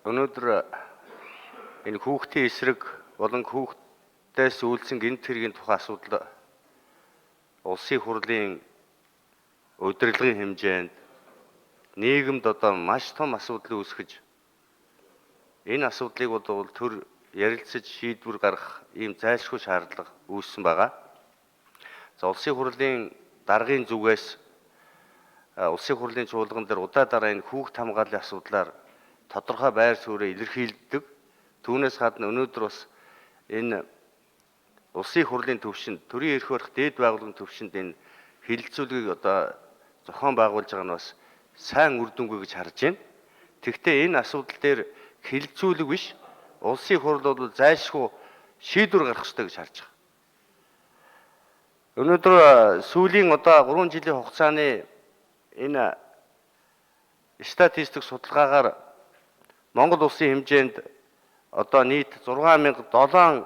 Өнөөдөр энэ хүүхдийн эсрэг болон хүүхдээс үйлсэн гэмт хэргийн тухай асуудал улсын хурлын удирдлагын хэмжээнд нийгэмд одоо маш том асуудал үүсгэж энэ асуудлыг бол төр ярилцаж шийдвэр гаргах ийм зайлшгүй шаардлага үүссэн байгаа. За улсын хурлын даргын зүгээс улсын хурлын чуулган дээр удаа дараа энэ хүүхд хамгааллын асуудлаар тодорхой байр суурийг илэрхийлдэг. Түүнээс гадна өнөөдөр бас энэ улсын хурлын төвшөнд төрийн эрх барих дээд байгууллагын төвшөнд энэ хилэлцүүлгийг одоо зохион байгуулж байгаа нь бас сайн үр дүнгүй гэж харж байна. Тэгвэл энэ асуудал дээр хилэлцүүлэг биш улсын хурл бол зайлшгүй шийдвэр гаргах ёстой гэж харж байгаа. Өнөөдөр сүүлийн одоо 3 жилийн хугацааны энэ статистик судалгаагаар Монгол улсын хэмжээнд одоо нийт 6007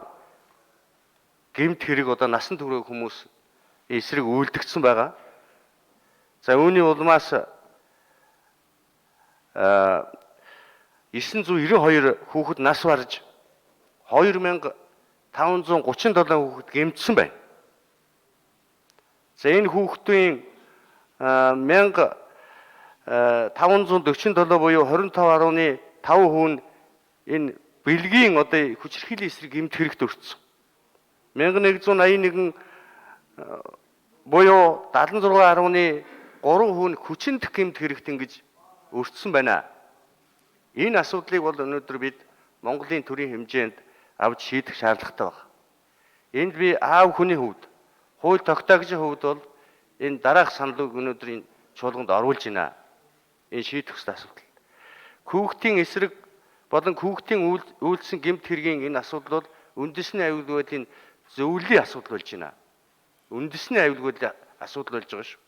гэмт хэрэг одоо насан туршийн хүмүүс эсрэг үйлдэгдсэн байгаа. За үүний улмаас 992 хүүхэд нас барж 2537 хүүхэд гэмтсэн байна. За энэ хүүхдийн 1547 буюу 25.5% нь энэ бэлгийн одоо хүчирхийллийн эсрэг гэмт хэрэгт өртсөн. 1181 буюу 76.3% нь хүчиндх гэмт хэрэгт ингэж өртсөн байна. Энэ асуудлыг бол өнөөдөр бид Монголын төрийн хэмжээнд авч шийдэх шаардлагатай байна. Энд би аав хүний хувьд, хууль тогтоогчийн хувьд бол энэ дараах саналыг өнөөдрийн чуулганд оруулж байна. Энэ шийдэх ёстой асуудал. Хүүхдийн эсрэг болон хүүхдийн үйлдсэн гэмт хэргийн энэ асуудал бол үндэсний аюулгүй байдлын зөвлөлийн асуудал болж байна. Үндэсний аюулгүй байдлын асуудал болж байгаа шүү.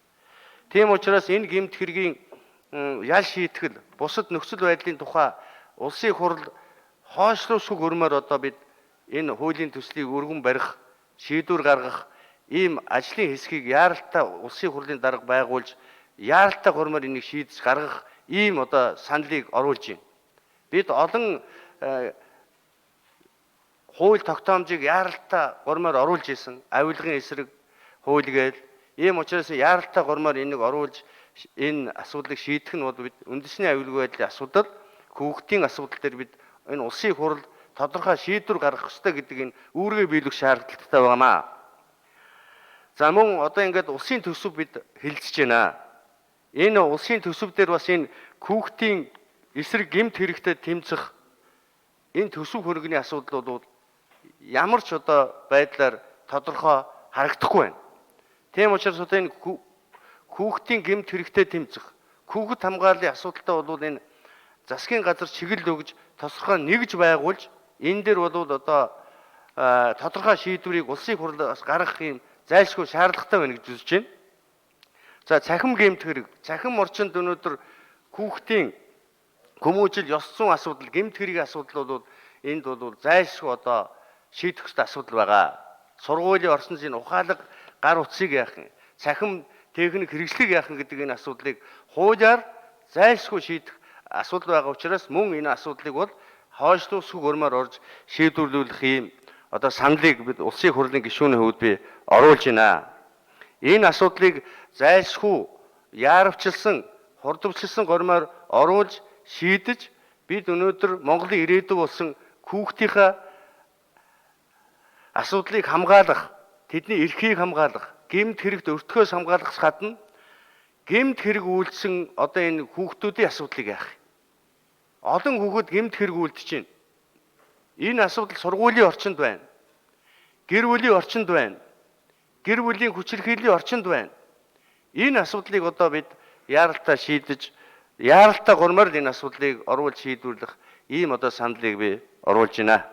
Тийм учраас энэ гэмт хэргийн ял шийтгэл бусад нөхцөл байдлын тухай улсын хурл хойшлуулсгүй гөрмөр одоо бид энэ хуулийн төслийг өргөн барих, шийдвэр гаргах ийм ажлын хэсгийг яаралтай улсын хурлын дарга байгуулж яаралтай гормоор энийг шийдэж гаргах ийм одоо саналыг оруулж байна. Бид олон хууль тогтоомжийг яаралтай гормоор оруулж исэн авилгын эсрэг хууль гээл ийм учраас яаралтай гормоор энийг оруулж энэ асуудлыг шийдэх нь бол бид үндэсний аюулгүй байдлын асуудал, хүүхдийн асуудал дээр бид энэ улсын хурл тодорхой шийдвэр гаргах ёстой гэдэг энэ үүргээ биелүүлэх шаардлагатай байна. За мөн одоо ингээд улсын төсөв бид хэлцэж байна. Энэ улсын төсөв дээр бас энэ хүүхдийн эсрэг гэмт хэрэгтэд тэмцэх энэ төсөв хөргөний асуудал бол ямар ч одоо байдлаар тодорхой харагдахгүй байна. Тийм учраас одоо энэ хүүхдийн гэмт хэрэгтэд тэмцэх, хүүхэд хамгааллын асуудалтай бол энэ засгийн газар чиглэл өгж тосгохоо нэгж байгуулж энэ дээр бол одоо тодорхой шийдвэрийг улсын хурлаас гаргах юм зайлшгүй шаардлагатай байна гэж үзэж байна. За цахим гэмт хэрэг, цахим орчинд өнөөдөр хүүхдийн хүмүүжил ёс зүйн асуудал, гэмт хэргийн асуудал бол энд бол зайлшгүй одоо шийдэх ёстой асуудал байгаа. Сургуулийн орчинд энэ ухаалаг гар утсыг яах юм, цахим техник хэрэгслийг яах юм гэдэг энэ асуудлыг хуулиар зайлшгүй шийдэх асуудал байгаа учраас мөн энэ асуудлыг бол хойшлуулсгүй гормоор орж шийдвэрлүүлэх юм одоо саналыг бид улсын хурлын гишүүний хувьд би оруулж байна. Энэ асуудлыг зайлшгүй яарвчилсан, хурдвчилсан гормоор оруулж шийдэж бид өнөөдөр Монголын ирээдүй болсон хүүхдийнхээ асуудлыг хамгаалах, тэдний эрхийг хамгаалах, гэмт хэрэгт өртгөхөөс хамгаалахс гадна гэмт хэрэг үйлдсэн одоо энэ хүүхдүүдийн асуудлыг яах вэ? Олон хүүхэд гэмт хэрэг үйлдэж байна. Энэ асуудал сургуулийн орчинд байна. Гэр бүлийн орчинд байна. Гэр бүлийн хүчирхийллийн орчинд байна. Энэ асуудлыг одоо бид яаралтай шийдэж, яаралтай гормоор энэ асуудлыг оруулж шийдвэрлэх ийм одоо саналыг би оруулж байна.